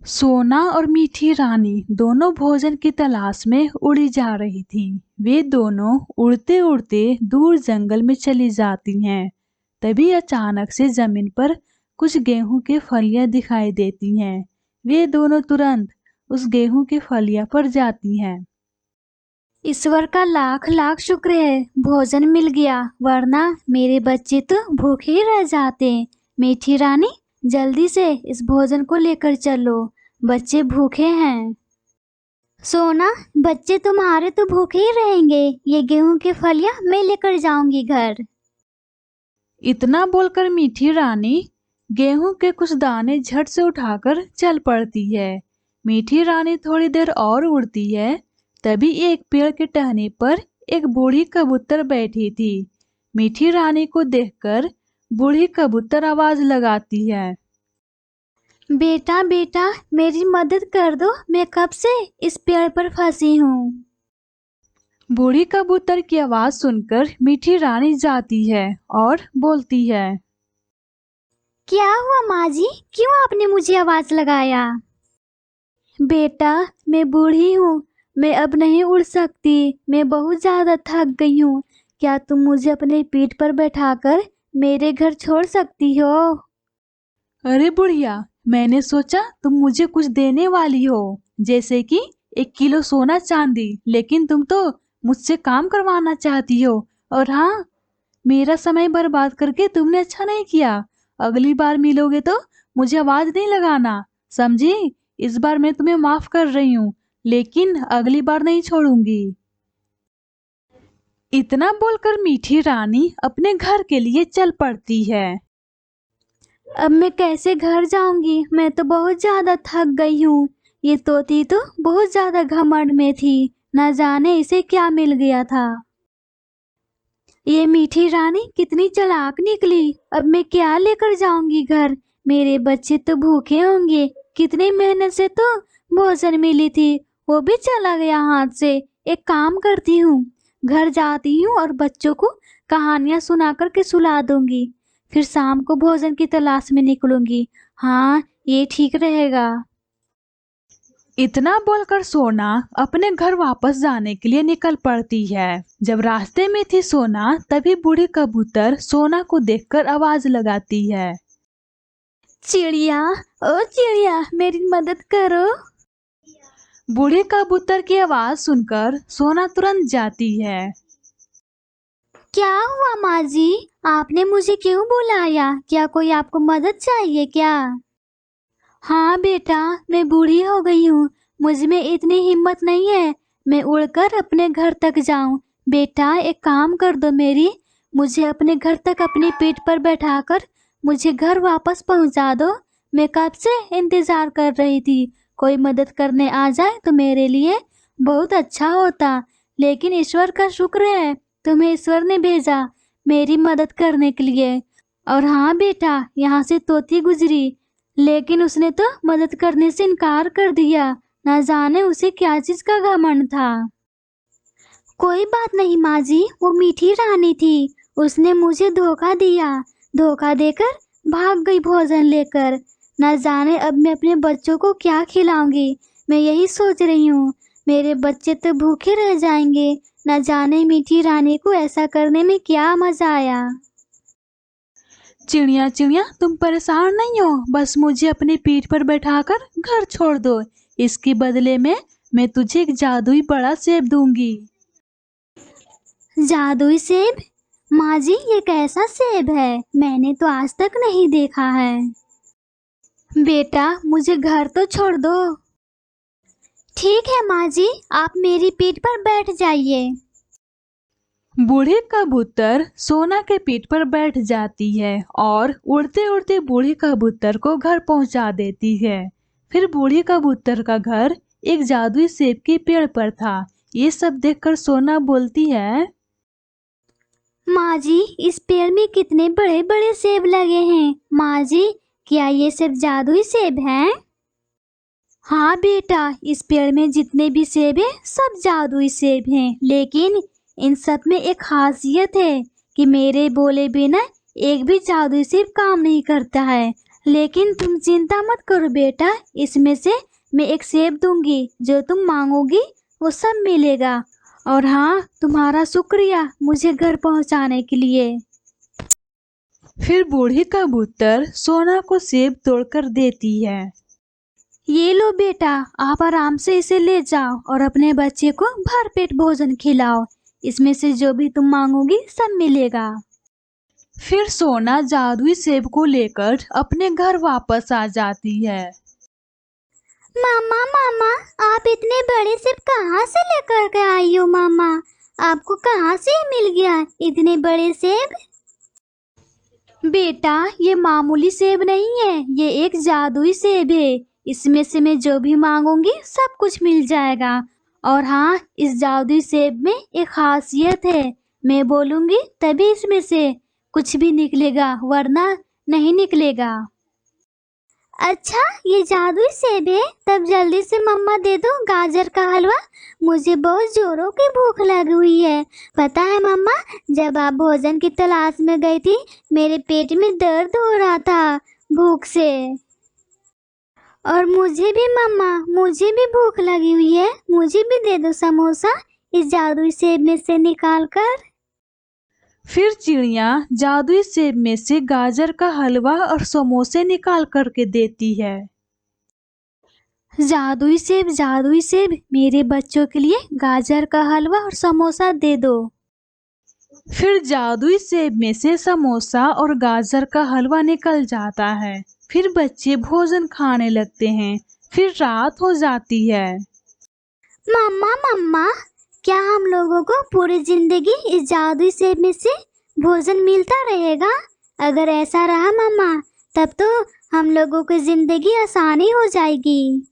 सोना और मीठी रानी दोनों भोजन की तलाश में उड़ी जा रही थीं। वे दोनों उड़ते उड़ते दूर जंगल में चली जाती हैं। तभी अचानक से जमीन पर कुछ गेहूं के फलियां दिखाई देती हैं। वे दोनों तुरंत उस गेहूं के फलियां पर जाती हैं। ईश्वर का लाख लाख शुक्र है, भोजन मिल गया, वरना मेरे बच्चे तो भूखे ही रह जाते। मीठी रानी, जल्दी से इस भोजन को लेकर चलो, बच्चे भूखे हैं। सोना, बच्चे तुम्हारे तो भूखे ही रहेंगे, ये गेहूं के फलियां मैं लेकर जाऊंगी घर। इतना बोलकर मीठी रानी गेहूं के कुछ दाने झट से उठाकर चल पड़ती है। मीठी रानी थोड़ी देर और उड़ती है। तभी एक पेड़ के टहनी पर एक बूढ़ी कबूतर बैठी थी। मीठी रानी को देखकर बूढ़ी कबूतर आवाज लगाती है। बेटा बेटा, मेरी मदद कर दो, मैं कब से इस पेड़ पर फंसी हूँ। बूढ़ी कबूतर की आवाज सुनकर मीठी रानी जाती है और बोलती है। क्या हुआ माँ जी, क्यों आपने मुझे आवाज लगाया। बेटा, मैं बूढ़ी हूँ, मैं अब नहीं उड़ सकती, मैं बहुत ज्यादा थक गई हूँ। क्या तुम मुझे अपने पीठ पर बैठाकर मेरे घर छोड़ सकती हो। अरे बुढ़िया, मैंने सोचा तुम मुझे कुछ देने वाली हो, जैसे कि 1 किलो सोना चांदी, लेकिन तुम तो मुझसे काम करवाना चाहती हो। और हाँ, मेरा समय बर्बाद करके तुमने अच्छा नहीं किया। अगली बार मिलोगे तो मुझे आवाज नहीं लगाना, समझी। इस बार मैं तुम्हें माफ कर रही हूँ, लेकिन अगली बार नहीं छोड़ूंगी। इतना बोलकर मीठी रानी अपने घर के लिए चल पड़ती है। अब मैं कैसे घर जाऊंगी, मैं तो बहुत ज्यादा थक गई हूँ। ये तोती तो बहुत ज्यादा घमंड में थी, न जाने इसे क्या मिल गया था। ये मीठी रानी कितनी चालाक निकली, अब मैं क्या लेकर जाऊंगी घर। मेरे बच्चे तो भूखे होंगे, कितनी मेहनत से तो भोजन मिली थी, वो भी चला गया हाथ से। एक काम करती हूँ, घर जाती हूँ और बच्चों को कहानियां सुना कर के सुला दूंगी, फिर शाम को भोजन की तलाश में निकलूंगी। हाँ, ये ठीक रहेगा। इतना बोलकर सोना अपने घर वापस जाने के लिए निकल पड़ती है। जब रास्ते में थी सोना, तभी बूढ़ी कबूतर सोना को देखकर आवाज लगाती है। चिड़िया, ओ चिड़िया, मेरी मदद करो। बूढ़ी कबूतर की आवाज सुनकर सोना तुरंत जाती है। क्या हुआ माँ जी, आपने मुझे क्यों बुलाया, क्या कोई आपको मदद चाहिए क्या। हाँ बेटा, मैं बूढ़ी हो गई हूँ, मुझ में इतनी हिम्मत नहीं है मैं उड़कर अपने घर तक जाऊं। बेटा, एक काम कर दो, मेरी मुझे अपने घर तक अपनी पीठ पर बैठाकर मुझे घर वापस पहुंचा दो। मैं कब से इंतजार कर रही थी, कोई मदद करने आ जाए तो मेरे लिए बहुत अच्छा होता। लेकिन ईश्वर का शुक्र है, तुम्हें ईश्वर ने भेजा मेरी मदद करने के लिए। और हाँ बेटा, यहाँ से तोती गुजरी, लेकिन उसने तो मदद करने से इनकार कर दिया, ना जाने उसे क्या चीज का घमंड था। कोई बात नहीं माँ जी, वो मीठी रानी थी, उसने मुझे धोखा दिया, धोखा देकर भाग गई भोजन लेकर। ना जाने अब मैं अपने बच्चों को क्या खिलाऊंगी। मैं यही सोच रही हूँ, मेरे बच्चे तो भूखे रह जाएंगे। ना जाने मीठी रानी को ऐसा करने में क्या मजा आया। चिड़िया चिड़िया, तुम परेशान नहीं हो, बस मुझे अपनी पीठ पर बैठाकर घर छोड़ दो। इसके बदले में मैं तुझे एक जादुई बड़ा सेब दूंगी। जादुई सेब? माँ जी, ये कैसा सेब है, मैंने तो आज तक नहीं देखा है। बेटा, मुझे घर तो छोड़ दो। ठीक है माँ जी, आप मेरी पीठ पर बैठ जाइए। बूढ़ी कबूतर सोना के पीठ पर बैठ जाती है और उड़ते उड़ते बूढ़ी कबूतर को घर पहुंचा देती है। फिर बूढ़ी कबूतर का घर एक जादुई सेब के पेड़ पर था। ये सब देखकर सोना बोलती है। माँ जी, इस पेड़ में कितने बड़े बड़े सेब लगे हैं। माँ जी, क्या ये सब जादुई सेब हैं? हाँ बेटा, इस पेड़ में जितने भी सेब हैं सब जादुई सेब हैं, लेकिन इन सब में एक खासियत है कि मेरे बोले बिना एक भी जादुई सेब काम नहीं करता है। लेकिन तुम चिंता मत करो बेटा, इसमें से मैं एक सेब दूंगी, जो तुम मांगोगी वो सब मिलेगा। और हाँ, तुम्हारा शुक्रिया मुझे घर पहुंचाने के लिए। फिर बूढ़ी कबूतर सोना को सेब तोड़कर देती है। ये लो बेटा, आप आराम से इसे ले जाओ और अपने बच्चे को भरपेट भोजन खिलाओ। इसमें से जो भी तुम मांगोगी सब मिलेगा। फिर सोना जादुई सेब को लेकर अपने घर वापस आ जाती है। मामा मामा, आप इतने बड़े सेब कहाँ से लेकर के आई हो? मामा, आपको कहाँ से मिल गया इतने बड़े सेब? बेटा, ये मामूली सेब नहीं है, ये एक जादुई सेब है। इसमें से मैं जो भी मांगूंगी सब कुछ मिल जाएगा। और हाँ, इस जादुई सेब में एक खासियत है, मैं बोलूंगी तभी इसमें से कुछ भी निकलेगा, वरना नहीं निकलेगा। अच्छा, ये जादुई सेब है? तब जल्दी से मम्मा दे दो गाजर का हलवा, मुझे बहुत जोरों की भूख लगी हुई है। पता है मम्मा, जब आप भोजन की तलाश में गई थी, मेरे पेट में दर्द हो रहा था भूख से। और मुझे भी मम्मा, मुझे भी भूख लगी हुई है, मुझे भी दे दो समोसा इस जादुई सेब में से निकाल कर। फिर चिड़िया जादुई सेब में से गाजर का हलवा और समोसे निकाल करके देती है। जादुई सेब, मेरे बच्चों के लिए गाजर का हलवा और समोसा दे दो। फिर जादुई सेब में से समोसा और गाजर का हलवा निकल जाता है। फिर बच्चे भोजन खाने लगते हैं। फिर रात हो जाती है। मम्मा मम्मा, क्या हम लोगों को पूरी जिंदगी इस जादुई सेब में से भोजन मिलता रहेगा? अगर ऐसा रहा मम्मा, तब तो हम लोगों की जिंदगी आसानी हो जाएगी।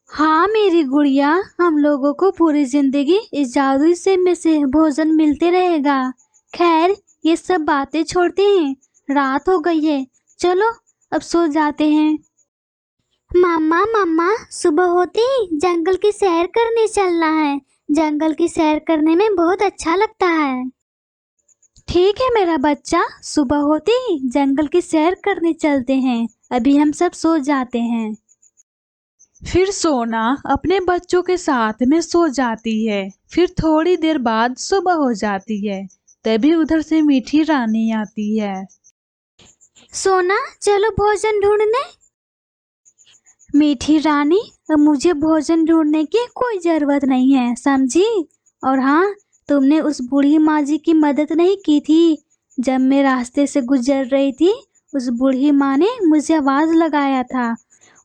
हाँ मेरी गुड़िया, हम लोगों को पूरी जिंदगी इस जादुई सेब में से भोजन मिलते रहेगा। खैर, ये सब बातें छोड़ते हैं, रात हो गई है, चलो अब सो जाते हैं। मम्मा मम्मा, सुबह होते ही जंगल की सैर करने चलना है। जंगल की सैर करने में बहुत अच्छा लगता है। ठीक है मेरा बच्चा, सुबह होते ही जंगल की सैर करने चलते हैं। अभी हम सब सो जाते हैं। फिर सोना अपने बच्चों के साथ में सो जाती है। फिर थोड़ी देर बाद सुबह हो जाती है। तभी उधर से मीठी रानी आती है। सोना, चलो भोजन ढूंढने। मीठी रानी, अब मुझे भोजन ढूंढने की कोई जरूरत नहीं है, समझी? और हाँ, तुमने उस बूढ़ी माँ जी की मदद नहीं की थी जब मैं रास्ते से गुजर रही थी। उस बूढ़ी माँ ने मुझे आवाज लगाया था।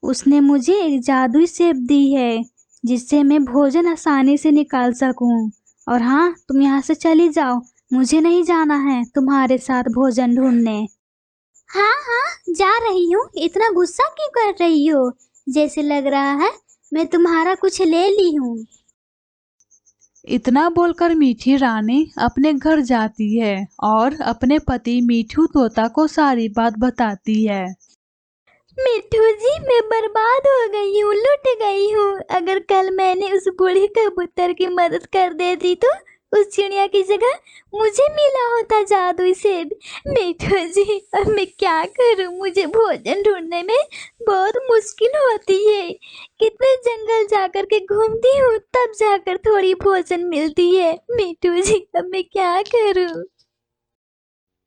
उसने मुझे एक जादुई सेब दी है, जिससे मैं भोजन आसानी से निकाल सकूं। और हाँ, तुम यहाँ से चली जाओ, मुझे नहीं जाना है तुम्हारे साथ भोजन ढूंढने। हाँ हाँ, जा रही हूँ। इतना गुस्सा क्यों कर रही हो? जैसे लग रहा है मैं तुम्हारा कुछ ले ली हूँ। इतना बोलकर मीठी रानी अपने घर जाती है और अपने पति मीठू तोता को सारी बात बताती है। मिट्ठू जी, मैं बर्बाद हो गई हूँ, लुट गई हूँ। अगर कल मैंने उस बूढ़े कबूतर की मदद कर देती तो उस चिड़िया की जगह मुझे मिला होता जादुई सेब। मिट्ठू जी, अब मैं क्या करूँ? मुझे भोजन ढूंढने में बहुत मुश्किल होती है। कितने जंगल जाकर के घूमती हूँ, तब जाकर थोड़ी भोजन मिलती है। मिट्ठू जी, अब मैं क्या करूँ?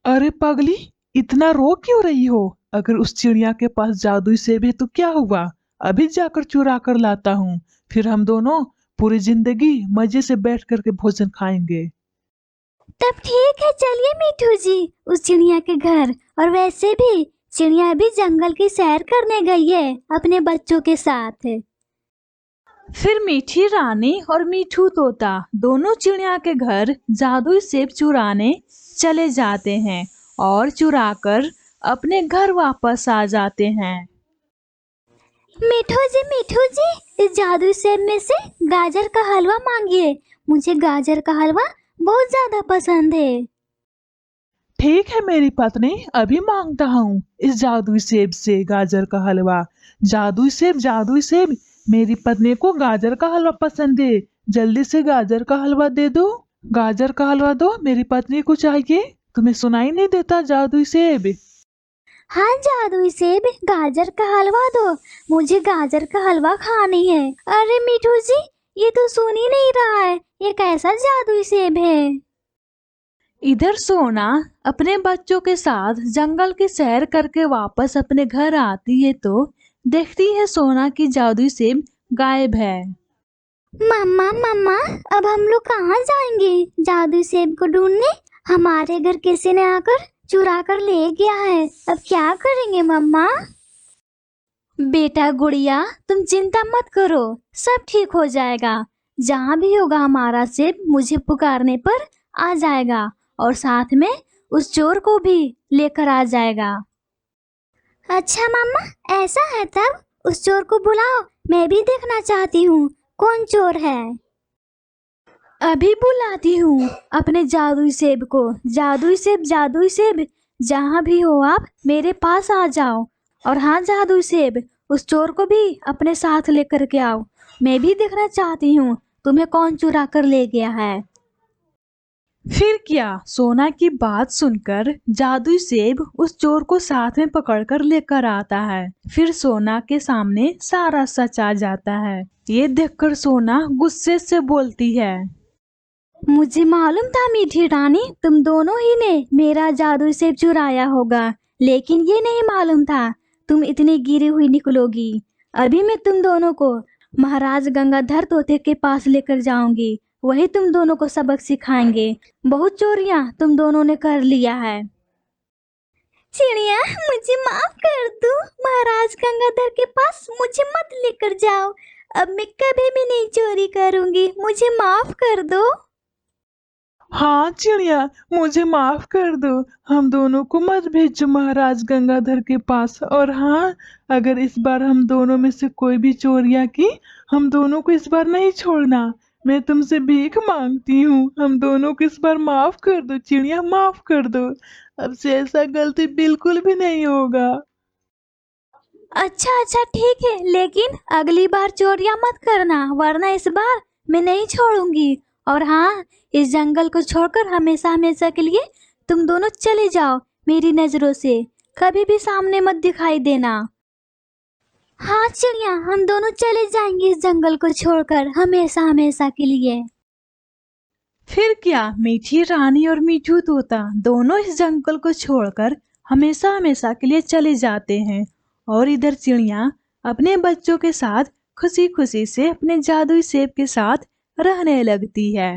अरे पगली, इतना रो क्यों रही हो? अगर उस चिड़िया के पास जादुई सेब है तो क्या हुआ? अभी जाकर चुरा कर लाता हूँ। फिर हम दोनों पूरी जिंदगी मजे से बैठ करके भोजन खाएंगे। तब ठीक है, चलिए मिट्ठू जी उस चिड़िया के घर। और वैसे भी चिड़िया अभी जंगल की सैर करने गई है अपने बच्चों के साथ। फिर मीठी रानी और मीठू तोता दोनों चिड़िया के घर जादुई सेब चुराने चले जाते हैं और चुराकर अपने घर वापस आ जाते हैं। मिट्ठू जी, इस जादुई सेब में से गाजर का हलवा मांगिए। मुझे गाजर का हलवा बहुत ज्यादा पसंद है। ठीक है मेरी पत्नी, अभी मांगता हूँ इस जादुई सेब से गाजर का हलवा। जादुई सेब, जादुई सेब, मेरी पत्नी को गाजर का हलवा पसंद है। जल्दी से गाजर का हलवा दे दो। गाजर का हलवा दो, मेरी पत्नी को चाहिए। तुम्हें सुनाई नहीं देता जादुई सेब? हाँ जादुई सेब, गाजर का हलवा दो, मुझे गाजर का हलवा खानी है। अरे मीठू जी, ये तो सुन ही नहीं रहा है, ये कैसा जादुई सेब है। इधर सोना अपने बच्चों के साथ जंगल की सैर करके वापस अपने घर आती है तो देखती है सोना की जादुई सेब गायब है। मम्मा मम्मा, अब हम लोग कहाँ जाएंगे जादुई सेब को ढूंढने? हमारे घर किसी ने आकर चुरा कर ले गया है, अब क्या करेंगे मम्मा? बेटा गुड़िया, तुम चिंता मत करो, सब ठीक हो जाएगा। जहाँ भी होगा हमारा सेब मुझे पुकारने पर आ जाएगा और साथ में उस चोर को भी लेकर आ जाएगा। अच्छा मम्मा, ऐसा है तब उस चोर को बुलाओ, मैं भी देखना चाहती हूँ कौन चोर है। अभी बुलाती हूँ अपने जादुई सेब को। जादुई सेब, जादुई सेब, जहाँ भी हो आप मेरे पास आ जाओ। और हाँ जादुई सेब, उस चोर को भी अपने साथ लेकर के आओ, मैं भी देखना चाहती हूँ तुम्हें कौन चुरा कर ले गया है। फिर क्या, सोना की बात सुनकर जादुई सेब उस चोर को साथ में पकड़कर लेकर आता है। फिर सोना के सामने सारा सच आ जाता है। ये देखकर सोना गुस्से से बोलती है, मुझे मालूम था मीठी रानी, तुम दोनों ही ने मेरा जादुई सेब चुराया होगा, लेकिन ये नहीं मालूम था तुम इतनी गिरी हुई निकलोगी। अभी मैं तुम दोनों को महाराज गंगाधर तोते के पास लेकर जाऊंगी, वही तुम दोनों को सबक सिखाएंगे। बहुत चोरियां तुम दोनों ने कर लिया है। चिड़िया, मुझे माफ कर दो, महाराज गंगाधर के पास मुझे मत लेकर जाओ, अब मैं कभी भी नहीं चोरी करूंगी, मुझे माफ कर दो। हाँ चिड़िया, मुझे माफ कर दो, हम दोनों को मत भेजो महाराज गंगाधर के पास। और हाँ, अगर इस बार हम दोनों में से कोई भी चोरियां की, हम दोनों को इस बार नहीं छोड़ना। मैं तुमसे भीख मांगती हूँ, हम दोनों को इस बार माफ कर दो चिड़िया, माफ कर दो। अब से ऐसा गलती बिल्कुल भी नहीं होगा। अच्छा अच्छा ठीक है, लेकिन अगली बार चोरियां मत करना, वरना इस बार मैं नहीं छोड़ूंगी। और हाँ, इस जंगल को छोड़कर हमेशा हमेशा के लिए तुम दोनों चले जाओ मेरी नजरों से, कभी भी सामने मत दिखाई देना। हाँ चिड़िया, हम दोनों चले जाएंगे इस जंगल को छोड़कर हमेशा हमेशा के लिए। फिर क्या, मीठी रानी और मीठू तोता दोनों इस जंगल को छोड़कर हमेशा हमेशा के लिए चले जाते हैं। और इधर चिड़िया अपने बच्चों के साथ खुशी खुशी से अपने जादुई सेब के साथ रहने लगती है।